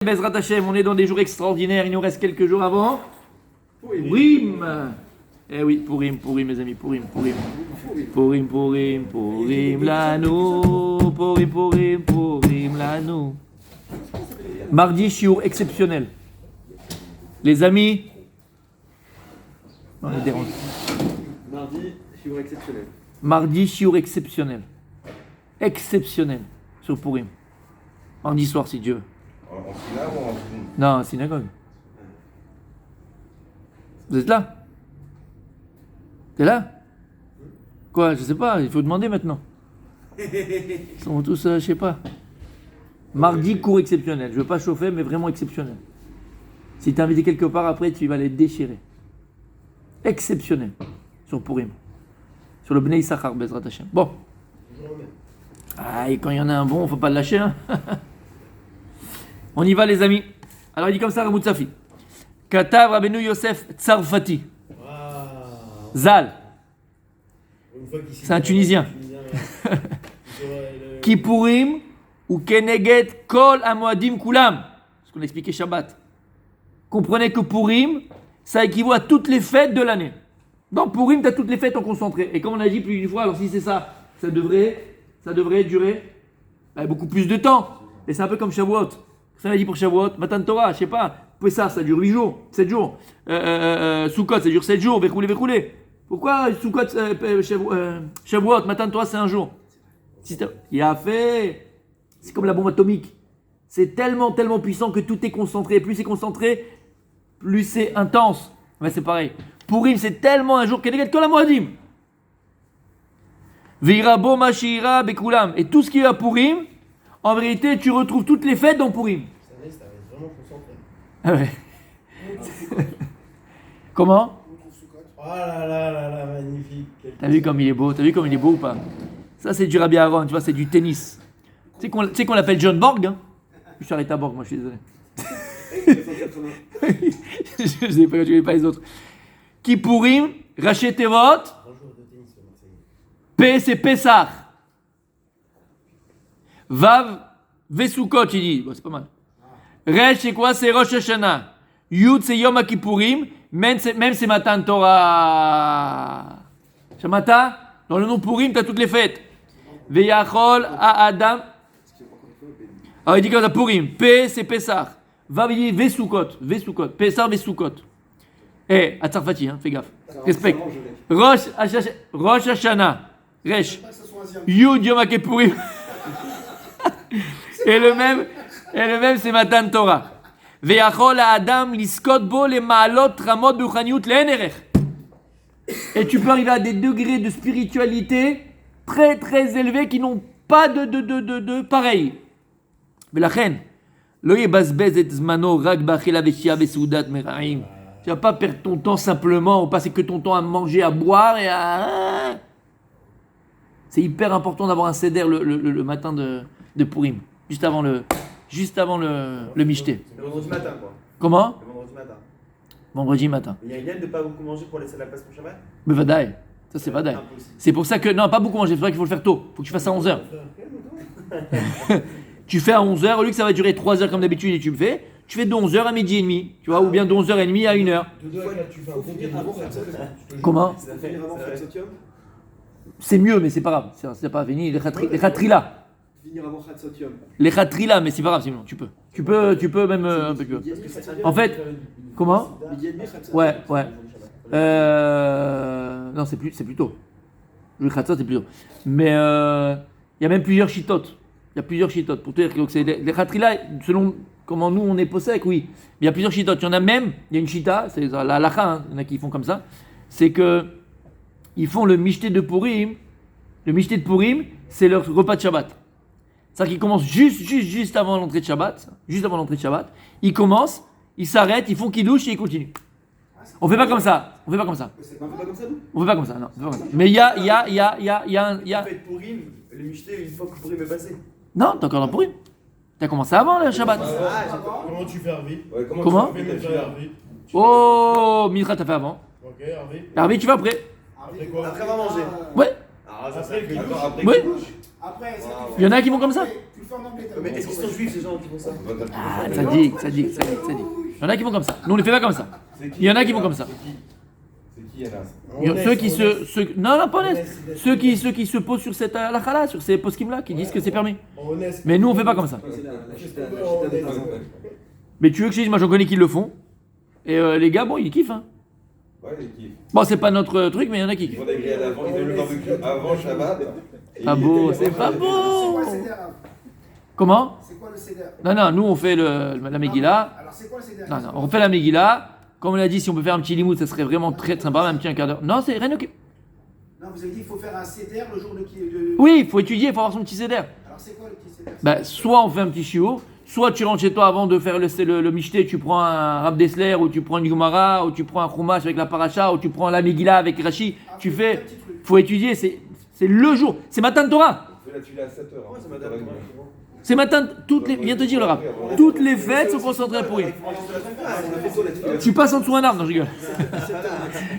Bezrat Hashem, on est dans des jours extraordinaires, il nous reste quelques jours avant. Pourim. Eh oui, Pourim, mes amis, Pourim. Pourim, l'anneau. Pourim, l'anneau. Mardi, chiour exceptionnel. Les amis. On est dérangé. Mardi, chiour exceptionnel. Exceptionnel sur Pourim. Mardi soir, si Dieu veut. En synagogue ou en synagogue? Non, en synagogue. Vous êtes là? T'es là? Quoi? Je sais pas, il faut demander maintenant. Ils sont tous, je sais pas. Mardi, cours exceptionnel. Je veux pas chauffer, mais vraiment exceptionnel. Si t'es invité quelque part, après, tu vas les déchirer. Exceptionnel. Sur Pourim. Sur le Bnei Issachar, Bezrat Hashem. Bon. Ah, et quand il y en a un bon, faut pas le lâcher, hein. On y va, les amis. Alors il dit comme ça, Ramoud Safi. Katav Rabbeinu Yosef Tsarfati. Zal. C'est un Tunisien. Kippourim ou Keneged Kol Amoadim Kulam. Ce qu'on a expliqué Shabbat. Comprenez que Pourim, ça équivaut à toutes les fêtes de l'année. Dans Pourim, tu as toutes les fêtes en concentré. Et comme on a dit plus d'une fois, alors si c'est ça, ça devrait durer beaucoup plus de temps. Et c'est un peu comme Shavuot. Ça m'a dit pour Shavuot, Matan Torah, je sais pas, Pessah, ça dure 8 jours, 7 jours. Sukkot, ça dure 7 jours, Vechoulé. Pourquoi Sukkot, Shavuot, Matan Torah, c'est un jour? Il a fait. C'est comme la bombe atomique. C'est tellement puissant que tout est concentré. Plus c'est concentré, plus c'est intense. Mais c'est pareil. Pourim, c'est tellement un jour qu'il y a que la Moadim. Veirabo Mashira Bekulam. Et tout ce qui est à Pourim, en vérité, tu retrouves toutes les fêtes dans Pourim. Ça va être vraiment concentré. Ah ouais. Comment? Oh là, magnifique. T'as vu comme il est beau? T'as vu comme il est beau ou pas? Ça, c'est du Rabbi Aaron, tu vois, c'est du tennis. Tu sais qu'on l'appelle John Borg, hein? Je suis arrêté à Borg, moi, je suis désolé. Je sais pas, je connais pas les autres. Kippourim, Rachetevot, P, c'est Pessah. Vav, Vesukot, il dit. Bon, c'est pas mal. Resh, c'est quoi? C'est Rosh Hashanah. Yud, c'est Yom Kippourim. Même c'est Matan Torah. Shamata, dans le nom Pourim, tu as toutes les fêtes. Veyachol, A Adam. Alors il dit comme ça, Pourim. P, c'est Pessah. Vav, il dit Vesukot. Pessah, Vesukot. Eh, à Tsarfati, hein, fais gaffe. Respecte. Rosh Hashanah. Resh. Yud, Yom Kippourim. Et le même, c'est Matan Torah. Ve'achol Adam liskot bo le ma'alot ramot b'ruchaniut le'enerech. Et tu peux arriver à des degrés de spiritualité très très élevés qui n'ont pas de pareil. V'lachen lo yebazbez et zmano rak b'achila ve'shia ve'seudat mera'im. Tu vas pas perdre ton temps simplement ou passer que ton temps à manger, à boire et à. C'est hyper important d'avoir un seder le matin de Pourim, juste avant le michté. C'est le vendredi matin, quoi. Comment? Le vendredi matin. Vendredi matin. Il y a une idée de ne pas beaucoup manger pour laisser la place pour Shabbat? Mais vadaï. Ça c'est vadaï. C'est pour ça que, non, pas beaucoup manger, c'est vrai qu'il faut le faire tôt. Il faut que tu fasses à 11h. Tu fais à 11h, au lieu que ça va durer 3h comme d'habitude et tu fais de 11h à midi et demi. Tu vois, ou bien de 11h30 à 1h. De 2 à 4, tu fais un bon début. Comment? C'est mieux, mais c'est pas grave. C'est pas fini. Les khatrila. Finir avant Khatsot Yom. Les khatrila, mais c'est pas grave, sinon tu peux. Tu peux même un peu plus. En fait, comment? Midi et demi, Khatsot. Ouais. Non, c'est plus tôt. Le khatsot, c'est plus tôt. Mais il y a même plusieurs chitotes. Pour te dire que c'est les khatrila, selon comment nous on est possèque, oui. Il y a plusieurs chitotes. Il y en a même, il y a une chita, c'est la halakha, hein, il y en a qui font comme ça. C'est que ils font le michté de Pourim. Le michté de Pourim, c'est leur repas de Shabbat. C'est-à-dire qu'ils commencent juste avant l'entrée de Shabbat. Ils commencent, ils s'arrêtent, ils font kidouche et ils continuent. On fait pas comme ça. On fait pas comme ça, nous? On fait pas comme ça, non. Mais il y a Vous faites Pourim, le michté, une fois que Pourim est passé. Non, t'es encore dans Pourim. T'as commencé avant le Shabbat. Comment tu fais Arvi? Ouais, Comment? Tu fais Arvi? Oh, Mitra, t'as fait avant. Ok, Arvi. Arbi, tu vas après. Après quoi? Après avoir mangé. Ouais. Ah, ça Après, fait après, Oui. Après, Il y en a qui vont comme ça. Tu le fais en anglais. Mais est-ce qu'ils sont juifs ces gens qui font ça? Ah, ça dit. Il y en a qui font comme ça. Nous, on ne les fait pas comme ça. Il y en a qui font comme ça. C'est qui, Anas? Ceux qui non, pas honnête. Ceux qui se posent sur cette halakha-là, sur ces poskim-là, qui disent que c'est permis. Honnête. Mais nous, on ne fait pas comme ça. C'est la chita des parents. Mais tu veux que je dise, moi j'en connais qui le font. Et les gars, bon, ils kiffent. Hein. Ouais, il kiffe. Bon, c'est pas notre truc, mais il y en a qui Ils kiffent. font des grillades avant, ils donnent le barbecue avant Shabbat. Et Pas ils- beau, c'est pas C'est beau. quoi le CDR? Comment? C'est quoi le CDR? Non, nous on fait la Megillah. Alors c'est quoi le CDR? Non, on fait la Megillah. Comme on l'a dit, si on peut faire un petit limoud, ça serait vraiment très sympa, même un petit un quart d'heure. Non, c'est rien. Ok. Non, vous avez dit qu'il faut faire un CDR le jour de qui? Oui, il faut étudier, il faut avoir son petit CDR. Alors c'est quoi le petit CDR? Bah, soit on fait un petit shiur, soit tu rentres chez toi avant de faire le mishté, tu prends un Rav Dessler, ou tu prends une Gemara, ou tu prends un Chumash avec la paracha, ou tu prends la Megillah avec Rashi. Tu fais, faut étudier, c'est le jour, c'est matin de Torah. On fait la tuile à 7h. Ouais, c'est madame. C'est matin, viens te dire le Rav, toutes les fêtes sont concentrées pour lui. Tu passes en dessous un arbre, non je rigole.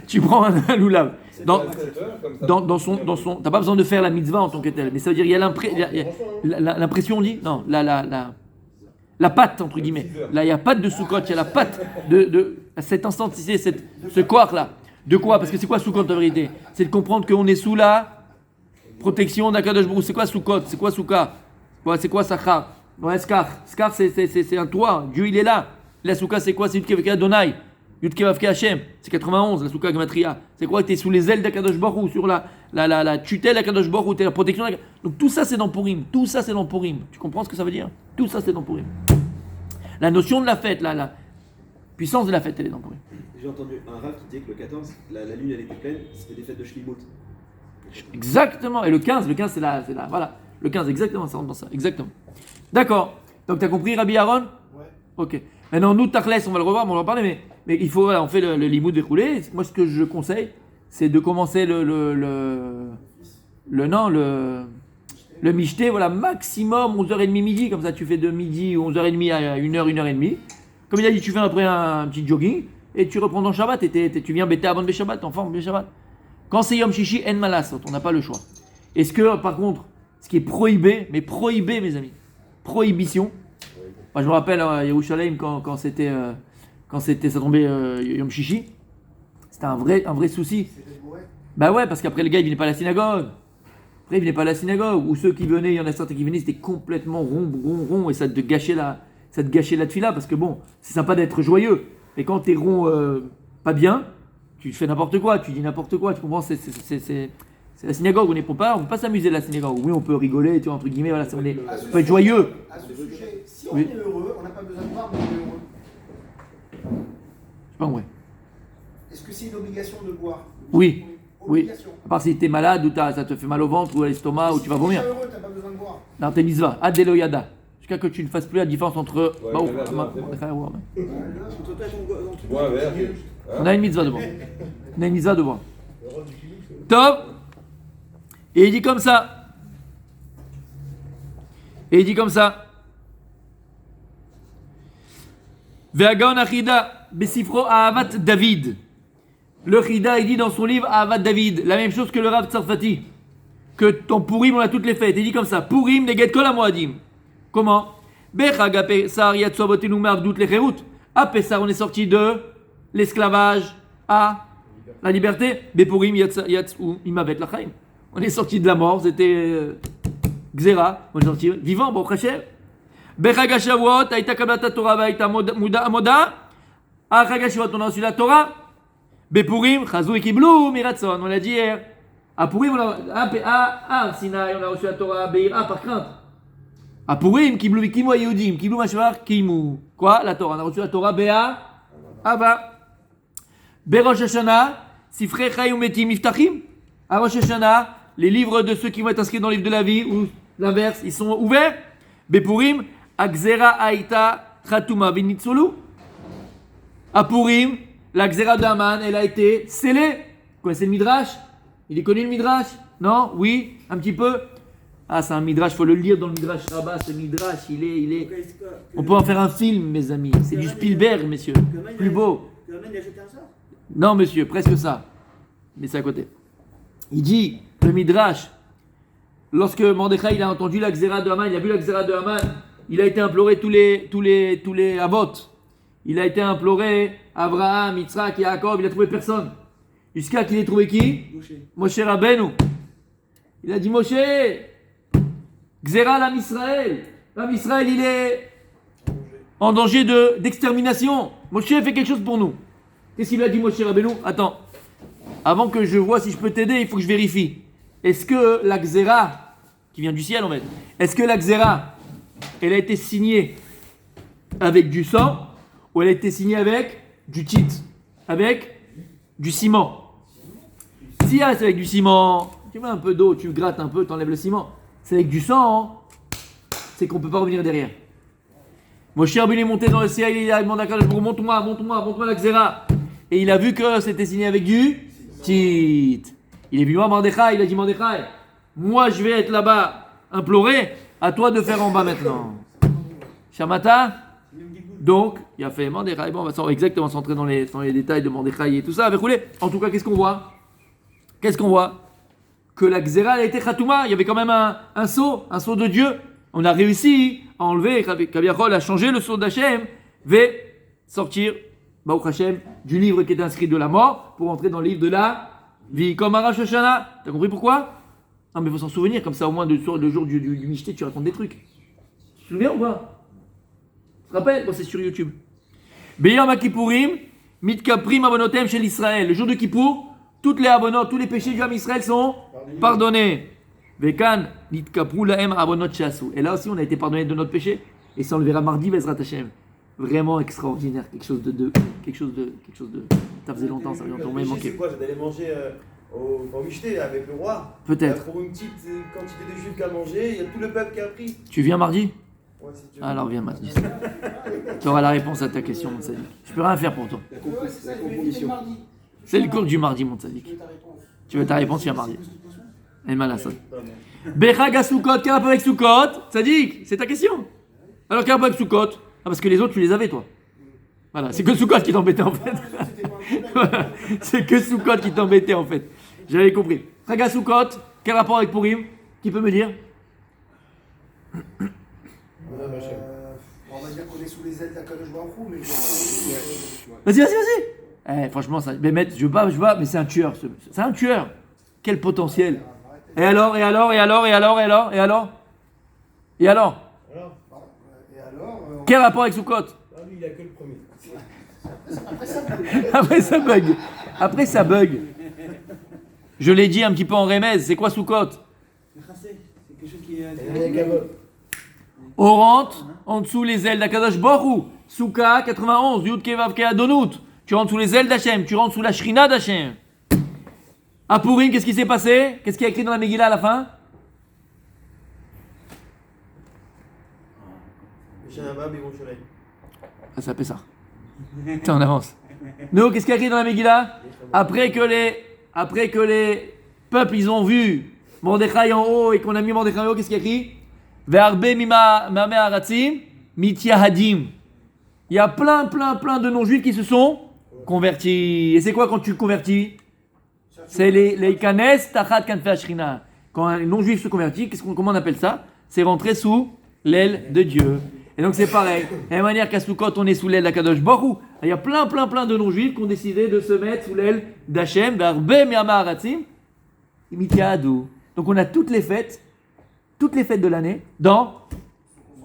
Tu prends un loulav. Dans son, t'as pas besoin de faire la mitzvah en tant que tel, mais ça veut dire il y a l'impression, on dit, non, la pâte entre guillemets. Là il y a pâte de Sukkot, il y a la pâte de cet instant, ce corps là. De quoi? Parce que c'est quoi Sukkot en vérité? C'est de comprendre qu'on est sous la protection d'Akadosh Baruch Hu. C'est quoi Sukkot? C'est quoi Souka? C'est quoi Sachar? Ouais, Skar. Skar, c'est un toit. Dieu, il est là. La Souka, c'est quoi? C'est Yudke Adonai. Yudke Hashem. C'est 91, la Souka Gematria. C'est quoi? Tu es sous les ailes d'Akadosh Baruch Hu, sur la tutelle d'Akadosh Baruch Hu, tu es la protection d'Akadosh. Donc tout ça, c'est dans Purim. Tout ça, c'est dans Purim. Tu comprends ce que ça veut dire? Tout ça, c'est dans Purim. La notion de la fête, la puissance de la fête, elle est dans Purim. J'ai entendu un rave qui disait que le 14, la lune elle était pleine, c'était des fêtes de Shlimut. Exactement. Et le 15, c'est la. Voilà. Le 15, exactement, ça rentre dans ça. Exactement. D'accord. Donc, tu as compris, Rabbi Aaron? Ouais. Ok. Maintenant, nous, Tachles, on va le revoir, on va en parler, mais il faut, voilà, on fait le limoud déroulé. Moi, ce que je conseille, c'est de commencer le michté, voilà, maximum 11h30 midi, comme ça, tu fais de midi 11h30 à 1h, 1h30. Comme il a dit, tu fais après un petit jogging, et tu reprends ton Shabbat, et tu viens bêter avant de Shabbat, en forme de Shabbat. Quand c'est Yom Shishi, en malasot, on n'a pas le choix. Est-ce que, par contre, ce qui est prohibé, mais prohibé, mes amis, prohibition. Moi, je me rappelle à Yerushalayim quand c'était ça tombait Yom Shishi, c'était un vrai souci. Bah ouais, parce qu'après le gars il venait pas à la synagogue. Après il venait pas à la synagogue. Ou ceux qui venaient, il y en a certains qui venaient, c'était complètement rond et ça te gâchait la tefila parce que bon, c'est sympa d'être joyeux, mais quand t'es rond pas bien, tu fais n'importe quoi, tu dis n'importe quoi, tu comprends? C'est la synagogue, on ne peut pas s'amuser à la synagogue. Oui, on peut rigoler, tu vois, entre guillemets, voilà, on peut être joyeux. À ce sujet, si on Oui. est heureux, on n'a pas besoin de boire, mais on est heureux. Je sais pas, ouais. Est-ce que c'est une obligation de boire? Oui, oui. Obligation. À part si t'es malade ou ça te fait mal au ventre ou à l'estomac ou tu vas vomir. Si t'es heureux, t'as pas besoin de boire. Non, t'es mitzvah. Adeloyada. Jusqu'à que tu ne fasses plus la différence entre. Ouais, Bah, mais là, Ouais, Ouais, vert. on a une mitzvah de boire. On a une mitzvah de boire. Top. Et il dit comme ça. Ve'agon achida besifro Ahavat David. Le Chida, il dit dans son livre Ahavat David, la même chose que le Rav Tsarfati. Que ton Purim, on a toutes les fêtes. Il dit comme ça Purim, neget kol hamoadim. Comment? Bechaga Pesar yatsua botenu me'avdut lecherut. À Pessar, on est sorti de l'esclavage à la liberté. Bepurim yatsu imavet lachaim. On est sorti de la mort, c'était Xera. On est sorti vivant, bon, Hachem. Bechag HaShavuot, Aïta Kabbalat Torah, Aïta Muda Amoda. À Chag HaShavuot, on a reçu la Torah. Bepurim, Chazou et Kiblou, Miratson, on l'a dit hier. À Purim, à Sinaï, on a reçu la Torah, Beira, par crainte. À Purim, Kiblou, Kimu Yehudim, Kiblou Mashvar, Kimu. Quoi? La Torah, on a reçu la Torah, Béa, Ava. Berosh Hashanah, Sifrei Chayim Metim Miftachim. À Rosh Hashanah, les livres de ceux qui vont être inscrits dans le livre de la vie, ou l'inverse, ils sont ouverts. Bepurim, Akzera Aïta Khatuma Vinitzulu. À Purim, la Xera de Haman, elle a été scellée. Vous connaissez le Midrash? Il est connu le Midrash? Non? Oui? Un petit peu? Ah, c'est un Midrash, il faut le lire dans le Midrash Rabbah. Ce Midrash, il est. On peut en faire un film, mes amis. C'est du Spielberg, messieurs. Plus beau. Non, monsieur, presque ça. Mais c'est à côté. Il dit, le Midrash, lorsque Mordechai il a entendu la xéra de Haman, il a vu la xéra de Haman, il a été imploré tous les avot. Il a été imploré Abraham, Yitzhak, Yaakov, il a trouvé personne. Jusqu'à qu'il ait trouvé qui? Moshe Rabbeinu. Il a dit Moshe, xéra l'âme Israël. L'âme Israël, il est en danger d'extermination. Moshe fait quelque chose pour nous. Qu'est-ce qu'il a dit Moshe Rabbeinu? Attends, avant que je vois si je peux t'aider, il faut que je vérifie. Est-ce que la xéra, qui vient du ciel en fait, est-ce que la xéra, elle a été signée avec du sang ou elle a été signée avec du tit, avec du ciment? Si c'est avec du ciment, tu mets un peu d'eau, tu grattes un peu, tu enlèves le ciment. C'est avec du sang, c'est qu'on ne peut pas revenir derrière. Moshe Rabbeinu est monté dans le ciel, il a demandé à Kadosh Baruch Hu, montre-moi la xéra. Et il a vu que c'était signé avec du tit. Il est venu voir Mordechai, il a dit Mordechai, moi je vais être là-bas imploré, à toi de faire en bas maintenant. Shamata. Donc, il a fait Mordechai, bon, on va exactement s'entrer dans les détails de Mordechai et tout ça, avec roulé. En tout cas, qu'est-ce qu'on voit? Que la xéra a été khatouma, il y avait quand même un sceau de Dieu. On a réussi à enlever, Kaviachol a changé le sceau d'Hachem, va sortir, Baruch Hashem, du livre qui est inscrit de la mort, pour entrer dans le livre de la vie, comme un Rosh Hashanah. T'as compris pourquoi? Non mais il faut s'en souvenir, comme ça au moins le jour du Mishté, tu racontes des trucs. Tu te souviens ou pas? Tu te rappelles? Bon, c'est sur YouTube. Beyam Kippourim, Mitkaprim Abonotem chez l'Israël. Le jour de Kippour, toutes les abonot, tous les péchés du Ham Israël sont pardonnés. Vekan Nitkapru Lahem Abonot Shasu. Et là aussi, on a été pardonné de notre péché. Et ça, on le verra mardi, Bezrat Hashem. Vraiment extraordinaire, quelque chose de. Ça faisait longtemps, ça faisait longtemps, mais il manquait. C'est quoi? Vous allez manger au Michté avec le roi? Peut-être. Pour une petite quantité de juifs qui a mangé, il y a tout le peuple qui a pris. Tu viens mardi? Ouais, si tu veux. Alors viens mardi. Tu auras la réponse à ta question, mon sadique. Je peux rien faire pour toi. Ouais, c'est ça, je vais éviter le mardi. C'est le cours du mardi, mon sadique. Je veux ta réponse. Tu veux ta réponse, viens mardi. Et malassad. Bechag à Soukot, quel rapport avec Soukot? Sadique, c'est ta question. Alors quel rapport avec Soukot? Ah, parce que les autres, tu les avais, toi. Voilà, c'est que Soukot qui t'embêtait en fait. Voilà. C'est que Soukot qui t'embêtait en fait. J'avais compris. Chaga Soukot, quel rapport avec Purim? Qui peut me dire? On va dire qu'on est sous les ailes d'Akadosh Baruch Hu, mais. Vas-y. Franchement, ça, mais je veux pas, mais c'est un tueur. C'est un tueur. Quel potentiel. Et alors Et alors Quel rapport avec Soukot? Ah, lui, il a que le premier. Après ça bug. Je l'ai dit un petit peu en remèze. C'est quoi Soukot? C'est quelque chose qui est. On rentre en dessous les ailes d'Akadosh Baruch Hu. Souka 91, Yud Kevav Ke Adonut. Tu rentres sous les ailes d'Hachem, tu rentres sous la Shrina d'Hachem. À Purim, qu'est-ce qui s'est passé? Qu'est-ce qui est écrit dans la Megillah à la fin? Ah, ça fait ça. Tiens, on avance. Nous, qu'est-ce qui est écrit dans la Megillah? Après que les peuples, ils ont vu Mordechai en haut et qu'on a mis Mordechai en haut, qu'est-ce qui est écrit? Ve'arbe mimame haratzim mityahadim. Il y a plein de non-juifs qui se sont convertis. Et c'est quoi quand tu convertis? C'est les kanes tachat kanfe ashrina. Quand un non-juif se convertit, comment on appelle ça? C'est rentrer sous l'aile de Dieu. Et donc c'est pareil. De la même manière qu'à Soukot, on est sous l'aile d'Akadosh Baruch Hu. Il y a plein de non-juifs qui ont décidé de se mettre sous l'aile d'Hachem. Ve'arbe mimame haratzim mityahadim. Donc on a toutes les fêtes de l'année dans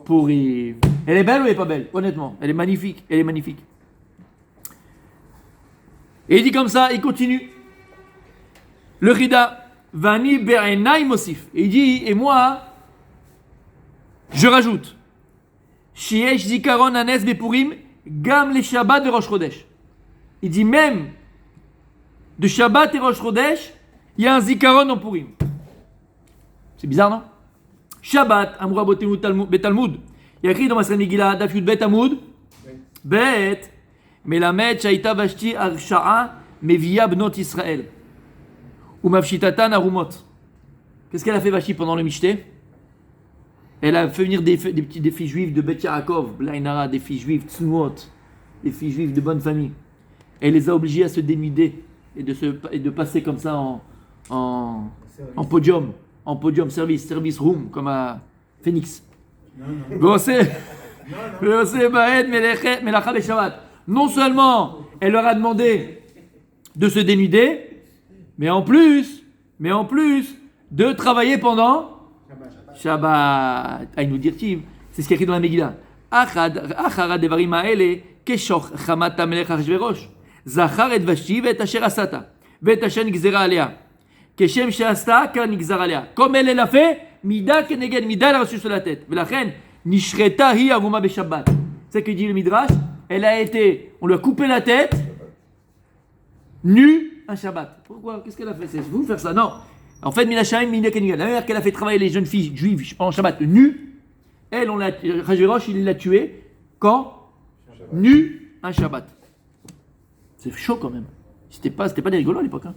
Purim. Elle est belle ou elle est pas belle? Honnêtement, elle est magnifique. Et il dit comme ça, il continue. Le Rida, Vani Be'enai Mosif. Et il dit, et moi, je rajoute, Shiesh Zikaron Anes Bepurim, Gam les Shabbat de Rosh Chodesh. Il dit même, de Shabbat et Rosh Chodesh, il y a un Zikaron en Purim. C'est bizarre, non? Shabbat, Amra Betalmud. Il y a écrit dans Masren Megillah, Daf Yud Bet Amud, Bet, Melamed Shaita Vashti Arsha'a Meviya Bnot Israël. Ou Mavshitatan Arumot. Qu'est-ce qu'elle a fait Vashti pendant le Mishté? Elle a fait venir des filles juives de Bet Yaakov, Blainara, des filles juives Tsnuot, des filles juives de bonne famille. Elle les a obligées à se dénuder et de passer comme ça en podium. en podium service room, comme à Phoenix. Non seulement elle leur a demandé de se dénuder, mais en plus de travailler pendant Shabbat. Il nous dit, c'est ce qui est écrit dans la Megillah. Achara devarim haele keshoch chamat hamelech Achashverosh. Zachar et Vashti et asher asata. ואת אשר נגזרה עליה. כשם שעשתה, כאן נגזר עליה. comme elle l'a fait, מידה כנגד מידה elle a reçu sur la tête. ולכן, נשחטה היא ערומה בשבת. C'est ce que dit le Midrash. On lui a coupé la tête, nue, un Shabbat. Pourquoi? Qu'est-ce qu'elle a fait? C'est vous faire ça? Non. En fait, Minashaim, Mina Kenigad. La manière qu'elle a fait travailler les jeunes filles juives en Shabbat nues, elle, Achashverosh, il l'a tuée quand? Nue, un Shabbat. C'est chaud quand même. C'était pas des rigolos à l'époque. Hein.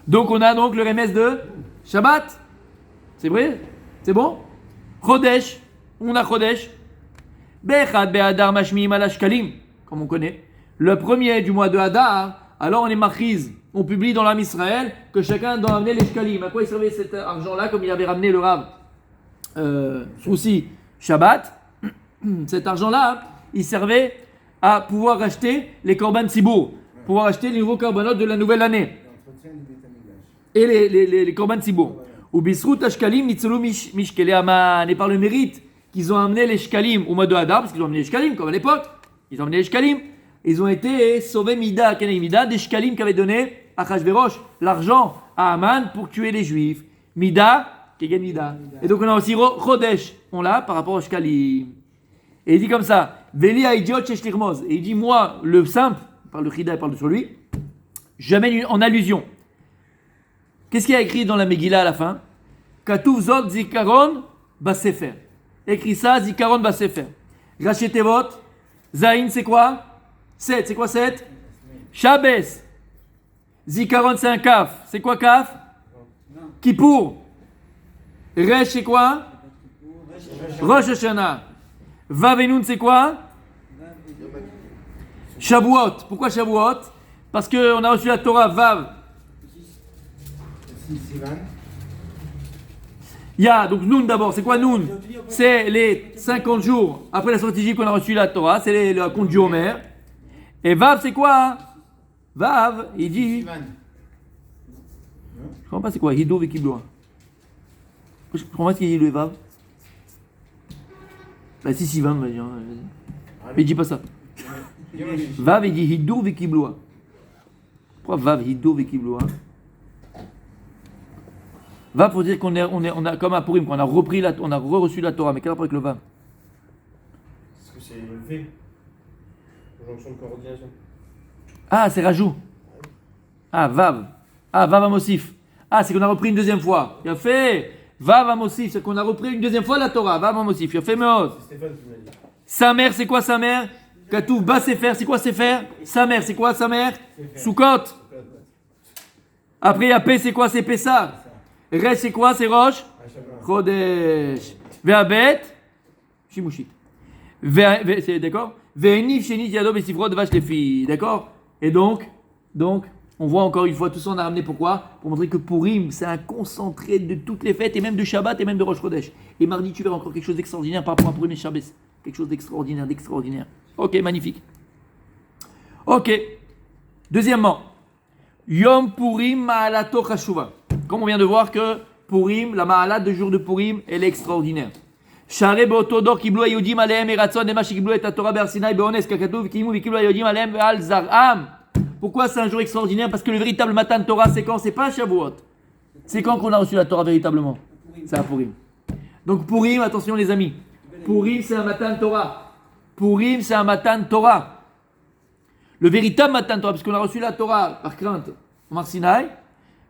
Donc on a donc le remès de Shabbat. C'est vrai? C'est bon? Chodesh. On a Chodesh. Bechad be'adar mashmi'im ala shkalim. Comme on connaît. Le premier du mois de Hadar, alors on est marchiz. On publie dans l'âme Israël que chacun doit amener les shkalim. À quoi il servait cet argent-là, comme il avait ramené le Rav Soussi Shabbat? Cet argent-là, il servait à pouvoir acheter les korban tsibour. Pouvoir acheter les nouveaux corbanotes de la nouvelle année. Et les korban tsibour. Ou bisrout ashkalim nitzulu mishkele aman. Et par le mérite qu'ils ont amené les shkalim au mois de Hadar, parce qu'ils ont amené les shkalim, comme à l'époque, ils ont amené les shkalim. Ils ont été sauvés mida, mida, des shkalim qu'avait donné Achashverosh l'argent à Aman pour tuer les juifs. Mida, kegen mida. Et donc on a aussi Chodesh, on l'a par rapport aux shkalim. Et il dit comme ça, Veli ha'idiot shesh lirmoz. Et il dit, moi, le simple, par le Chida, il parle sur lui, j'amène en allusion. Qu'est-ce qu'il y a écrit dans la Megillah à la fin? Katuv zot zikaron basefer. Écrit ça, zikaron basefer. Rachetevot, Zain, c'est quoi? 7, c'est quoi 7? Shabbos. Zikaron, c'est un kaf. C'est quoi kaf? Kippour. Resh, c'est quoi? Rosh Hashanah. Vav et Nun, c'est quoi? Shavuot. Pourquoi Shavuot? Parce qu'on a reçu la Torah Vav. Ya, donc Nun d'abord. C'est quoi Nun? C'est les 50 jours après la sortie d'Égypte qu'on a reçu la Torah. C'est le compte du Homer. Et Vav, c'est quoi? Vav, il dit. Je comprends pas c'est quoi? Hidou Vekibloa. Je comprends pas ce qu'il dit le Vav. Bah si Sivan va dire. Mais il dit pas ça. Vav il dit Hidou Vekibloa. Pourquoi Vav Hidou Vekibloa? Vav pour dire qu'on a comme à Purim, qu'on a repris on a reçu la Torah. Mais quel rapport avec le Vav? Parce que c'est élevé. Conjonction de coordination. Ah, c'est rajout. Ah, Vav. Ah, Vav Amosif. Ah, c'est qu'on a repris une deuxième fois. Il a fait Vav Amosif, c'est qu'on a repris une deuxième fois la Torah. Vav Amosif. Il a fait Mehoz. C'est Stéphane qui m'a dit. Sa mère, c'est quoi sa mère? Katouf, Bas Sefer, c'est quoi Sefer? Sa mère, c'est quoi sa mère? Soukot. Après, il y a P, c'est quoi? C'est Pessah. Resh, c'est quoi? C'est Rosh? Chodesh. Ve'abet, Shimushit. C'est d'accord? Ve'enif shenit yado besifrot vash lefi. D'accord? Et donc, on voit encore une fois, tout ça on a ramené pourquoi? Pour montrer que Purim, c'est un concentré de toutes les fêtes, et même de Shabbat, et même de Rosh Chodesh. Et mardi, tu verras encore quelque chose d'extraordinaire par rapport à Purim et Shabbos. Quelque chose d'extraordinaire. Ok, magnifique. Ok. Deuxièmement, Yom Purim Ma'alato Chashuva. Comme on vient de voir que Purim, la Ma'alat de jour de Purim, elle est extraordinaire. Share be'otodor kiblu hayodim alehem eratzon ema shekiblu et haTorah be'ar Sinai be'ones kakatuv kimu v'kiblu hayodim alehem ve'al zar'am. Pourquoi c'est un jour extraordinaire? Parce que le véritable Matan Torah, c'est quand? C'est pas Shavuot. C'est quand qu'on a reçu la Torah véritablement? C'est à Purim. Donc Purim, attention les amis. Purim, c'est un Matan Torah. Purim, c'est un Matan Torah. Le véritable Matan Torah, parce qu'on a reçu la Torah par crainte au Mar Sinai,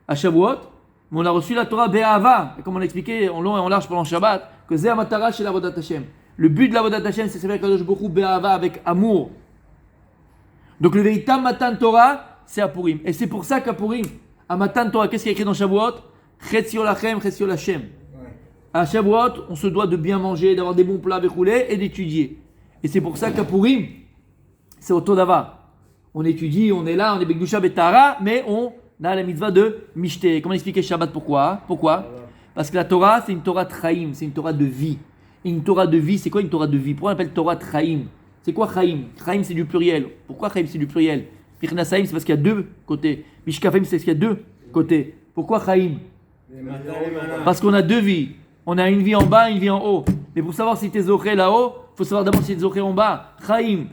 à Shavuot, mais on a reçu la Torah Be'ava. Et comme on a expliqué en long et en large pendant Shabbat, que Zeh Amatara chez la Vodat Hashem. Le but de la Vodat Hashem, c'est de faire Kadosh Baruch Hu Be'ava avec amour. Donc le véritable Matan Torah, c'est à Purim. Et c'est pour ça qu'à Purim, à Matan Torah, qu'est-ce qui est écrit dans Shavuot? Chetzio Lachem, Chetzio Lachem. À Shavuot, on se doit de bien manger, d'avoir des bons plats béchoulés et d'étudier. Et c'est pour ça qu'à Purim, c'est au Todava. On étudie, on est là, on est Bekdusha Betara, mais on a la mitzvah de Mishte. Comment expliquer Shabbat? Pourquoi? Parce que la Torah, c'est une Torah Traim, c'est une Torah de vie. Et une Torah de vie, c'est quoi une Torah de vie? Pourquoi on appelle Torah Traim? C'est quoi Chaim? Chaim, c'est du pluriel. Pourquoi Chaim, c'est du pluriel? Mirnasaim, c'est parce qu'il y a deux côtés. Mishkafim, c'est parce qu'il y a deux côtés. Pourquoi Chaim? Parce qu'on a deux vies. On a une vie en bas, une vie en haut. Mais pour savoir si tu es zoché là-haut, il faut savoir d'abord si tu es zoché en bas. Chaim.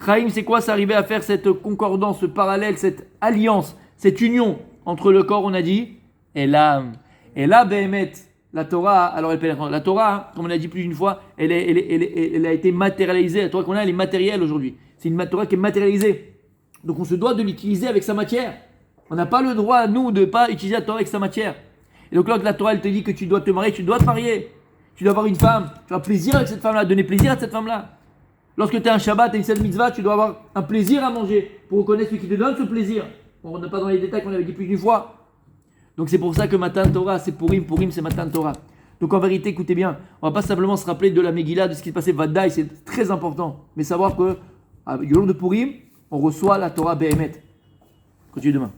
Chaim, c'est quoi? C'est arriver à faire cette concordance, ce parallèle, cette alliance, cette union entre le corps, on a dit, et l'âme. Et là, Behemet, la Torah, alors la Torah, comme on a dit plus d'une fois, elle a été matérialisée. La Torah qu'on a, elle est matérielle aujourd'hui. C'est une Torah qui est matérialisée. Donc on se doit de l'utiliser avec sa matière. On n'a pas le droit, nous, de ne pas utiliser la Torah avec sa matière. Et donc là, la Torah, elle te dit que tu dois te marier, tu dois te marier. Tu dois avoir une femme, tu vas avoir plaisir avec cette femme-là, donner plaisir à cette femme-là. Lorsque tu as un Shabbat, tu as une cette mitzvah, tu dois avoir un plaisir à manger pour reconnaître celui qui te donne ce plaisir. On n'est pas dans les détails qu'on avait dit plus d'une fois. Donc c'est pour ça que Matan Torah, c'est Purim c'est Matan Torah. Donc en vérité, écoutez bien, on ne va pas simplement se rappeler de la Megillah, de ce qui s'est passé Vadaï, c'est très important. Mais savoir que, le jour de Purim, on reçoit la Torah Behemet. Continue demain.